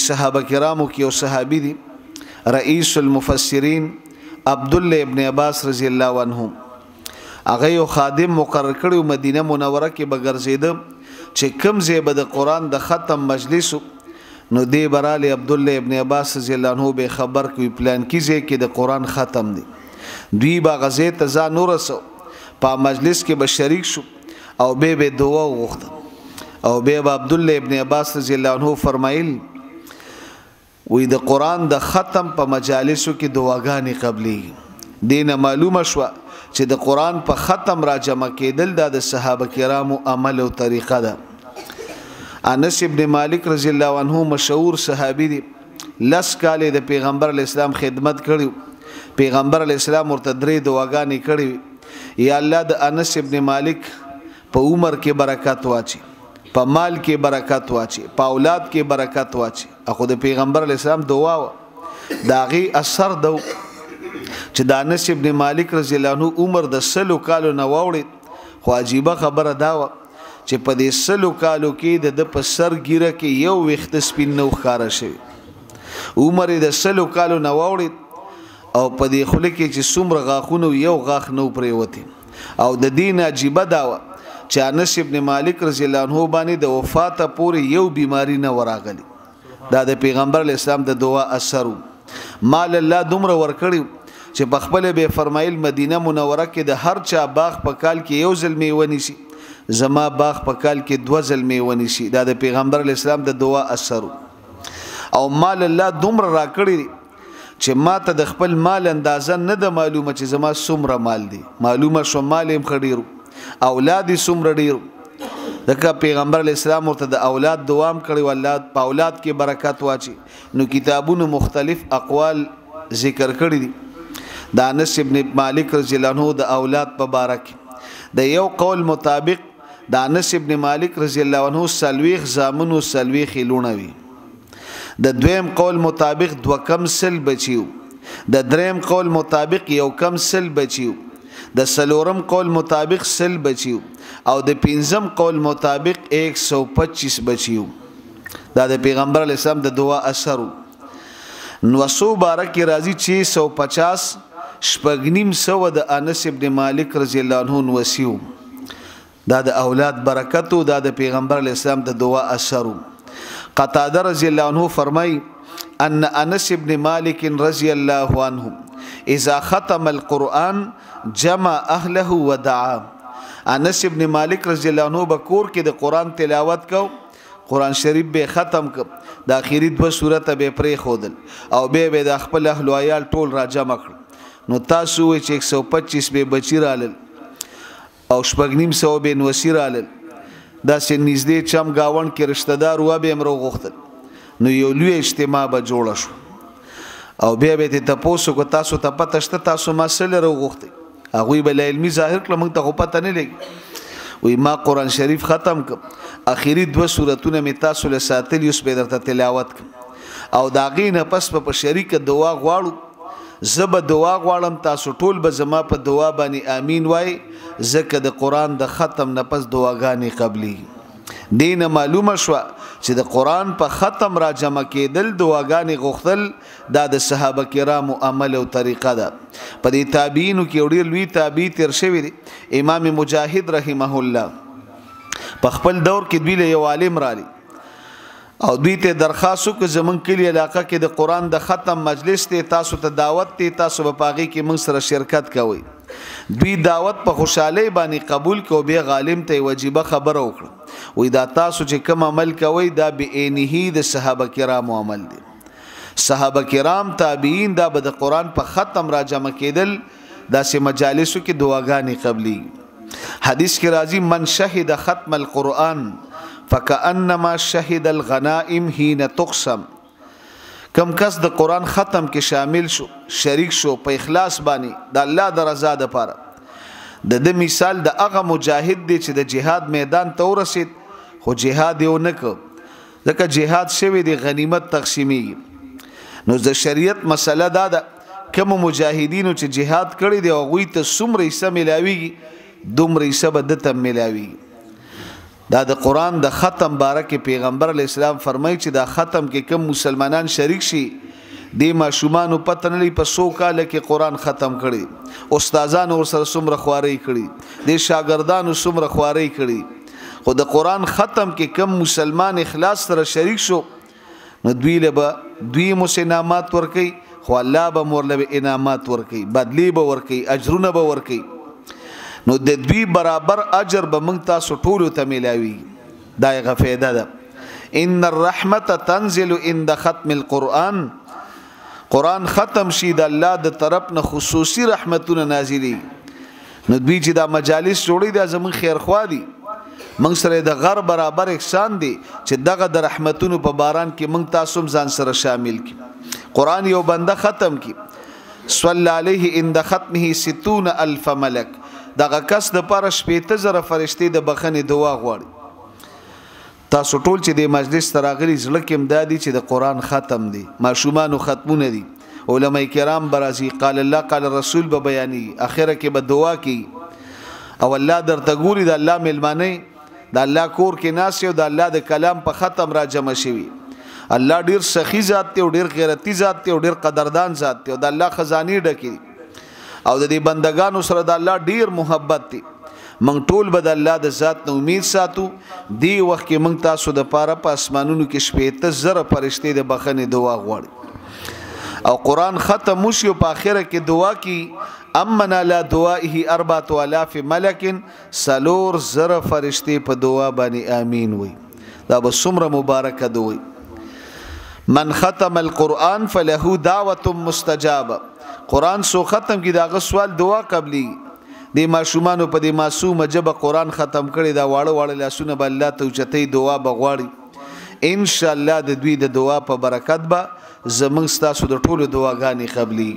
صحابه کرامو کې یو صحابي دی رئیس المفسرین عبد الله ابن عباس رضی الله عنه هغه یو خادم مقرر کړو مدینه منوره کې بغرزیده چې کوم ځای به د قران د ختم مجلس نو دی برالی عبد الله ابن عباس رضی الله عنه به خبر کوي پلان کیږي کې د قران ختم دی دوی با غزه ته ځا نور سو په مجلس کې به شریک شو او به دعا وغوښته او به عبد الله ابن عباس رضی الله عنه فرمایل وې د قران د ختم په مجالسو کې دعاګانې قبلي دینه معلومه شو چې د قران په ختم را جمع کېدل د صحابه کرامو عمل او طریقه ده انس ابن مالک رضی الله عنه مشهور صحابي دی لس کال د پیغمبر اسلام خدمت کړو پیغمبر اسلام ورته درې دعاګانې کړې یا الله د انس ابن مالک په عمر کې برکت واچي په مال کې برکت واچي په اولاد کې برکت واچي اخو د پیغمبر اسلام دعا داغي اثر دو چې د انس ابن مالک رضی الله عنه عمر د 100 کالو نه وړي خو عجیب خبره دا و چې په دې 100 کالو کې د په سر ګیره کې یو وخت سپین نو ښکارا شوی عمر د 100 کالو نه وړي او په دې خله کې چې څومره غاخونه یو غاخ نو پریوتی او د دین عجیب دا و چې انس ابن مالک رضی الله عنه باندې د وفات پورې یو بیماری نه وراغلی دا د پیغمبر اسلام د دعا اثر مال الله دومره ورکړي چې بخبل به فرمایل مدینه منوره کې د هر چا باغ په کال کې یو ځل میونی شي زما باغ په کال کې 2 ځل میونی شي دا د پیغمبر اسلام د دعا اثر او مال الله دومره راکړي چې ما ته د خپل مال اندازه نه د معلومه چې زما څومره مال دی معلومه شو مال هم خډیرو اولاد څومره ډیر دغه پیغمبر اسلام ورته د اولاد دوام کړي ولادت په اولاد کې برکت واچي نو کتابونو مختلف اقوال ذکر کړي دي د انس ابن مالک رضی الله عنه د اولاد په بارک د یو قول مطابق د انس ابن مالک رضی الله عنه سلويخ زامنو سلويخ لونوي د دویم قول مطابق دو کم سل بچیو د دریم قول مطابق یو کم سل بچیو د سلورم قول مطابق سل بچیو او د پنځم قول مطابق 125 بچیو دا د پیغمبر اسلام د دعا اثر نو سو بارک راضی 650 شپغنیم سو د انس ابن مالک رضی الله عنه وسیو دا د اولاد برکتو دا د پیغمبر اسلام د دعا اثر قتاده رضی الله عنه فرمای ان انس ابن مالک رضی الله عنه اذا ختم القرآن جمع اهله ودعا انس ابن مالک رضی الله عنه بکور کې د قران تلاوت کو قران شریف به ختم ک د اخیری 2 سورته به پرې خودل او به د خپل اهل عیال ټول را جمع کړ نو تاسو چې 125 به بچی رالل او شپږنیم سو به نوسیر رالل دا سن نږدې چم گاون کې رشتہ دار و به امرو غوښتل نو یو لوی اجتماع به جوړ شو او به ته تاسو کو تاسو ته پته شته تاسو ما سره وغوښتل هغه بل علمي ظاهر کله موږ ته پته نه لګي وی ما قران شریف ختم ک اخیری 2 سورتونه می تاسو له ساتل یوس به درته تلاوت ک او داغینه پس په شریک دعا غواړو زب دعا غواړم تاسو ټول به زما په دعا باندې امين وای زکه د قران د ختم نه پس دعاګانې قبلي دین معلومه شو چې د قران په ختم را جمع کېدل دعاګانې غوښتل دا د صحابه کرامو عمل او طریقه ده په دې تابعینو کې وړي لوی تابع تر شوی دی امام مجاهد رحمه الله په خپل دور کې دوی له یو عالم رالی او دوی ته درخواست وکړه زمون کلی علاقه کې د قران د ختم مجلس ته تاسو ته دعوت ته تاسو په پاغي کې موږ سره شرکت کوئ دوی دعوت په خوشاله باندې قبول کو به عالم ته واجبہ خبر وکړه وې دا تاسو چې کوم عمل کوي دا به انهي د صحابه کرامو عمل دي صحابه کرام تابعین دا به د قران په ختم را جمع کېدل دا سه مجالسو کې دعاګانې قبلي حدیث کې راځي من شهد ختم القرآن فكأنما شهد الغنائم حين تقسم کم کس د قران ختم کې شامل شو شریک شو په اخلاص باندې د الله د رضا لپاره د مثال د هغه مجاهد دی چې د جهاد میدان ته ورسید خو جهاد یو نه ک ځکه جهاد شوی دی غنیمت تقسیمی نو د شریعت مسله دا ده کوم مجاهدینو چې جهاد کړی دی او غوی ته څومره حصہ ملاویږي دومره حصہ به د ته ملاویږي دا د قران د ختم بارکه پیغمبر علی السلام فرمایي چې دا ختم کې کم مسلمانان شریک شي د ماشومان پته نه لري په 100 کال کې قران ختم کړي استادان ور سره څومره خواري کړي د شاګردانو څومره خواري کړي خو د قران ختم کې کم مسلمان اخلاص سره شریک شو نو دوی مسنامات ورکي خو الله به مورله انعامات ورکي بدلی به ورکي اجرونه به ورکي نو د دوی برابر اجر به موږ تاسو ټول ته ملاوي دا یې فائدہ ده ان الرحمه تنزل عند ختم القرآن قرآن ختم شي د الله د طرف نه خصوصي رحمتونه نازلي نو دوی چې دا مجالس جوړي دا زمون خیر خوا دي موږ سره د غر برابر احسان دي چې دغه د رحمتونو په باران کې موږ تاسو ځان سره شامل کی قرآن یو بنده ختم کی صلی علیه عند ختمه 60000 ملک دغه کس د پاره 15000 فرشتي د بخنه دعا غواړي تاسو ټول چې د مجلس تراغلی زړه کې امدادي چې د قرآن ختم دي ماشومان ختمونه دي علما کرام برازي قال الله قال رسول به بیاني اخره کې به دعا کی او الله درته ګوري د الله ملمانه د الله کور کې ناس یو د الله د کلام په ختم را جمع شوی الله ډیر سخی ذات ته ډیر غیرتی ذات ته ډیر قدردان ذات ته د الله خزاني ډکی او د دې بندگانو سره د الله ډیر محبت دي موږ ټول به د الله د ذات نو امید ساتو دی وخت کې موږ تاسو د پاره په اسمانونو کې 15000 فرشتي د بخنه دعا غواړي او قرآن ختم مشي په اخره کې دعا کی امنا لا دعائه 4000 ملک سلور زر فرشتي په دعا باندې امين وي دا به څومره مبارکه دوی من ختم القرآن فله دعوه مستجابه قرآن سو ختم کی دا سوال دعا قبلی دی ماشومانو په دې معصوم جب قرآن ختم کړي دا واړه لاسونه به الله ته چتې دعا بغواړي ان شاء الله د دوی د دعا په برکت به زمنګ تاسو د ټولو دعاګانې قبلی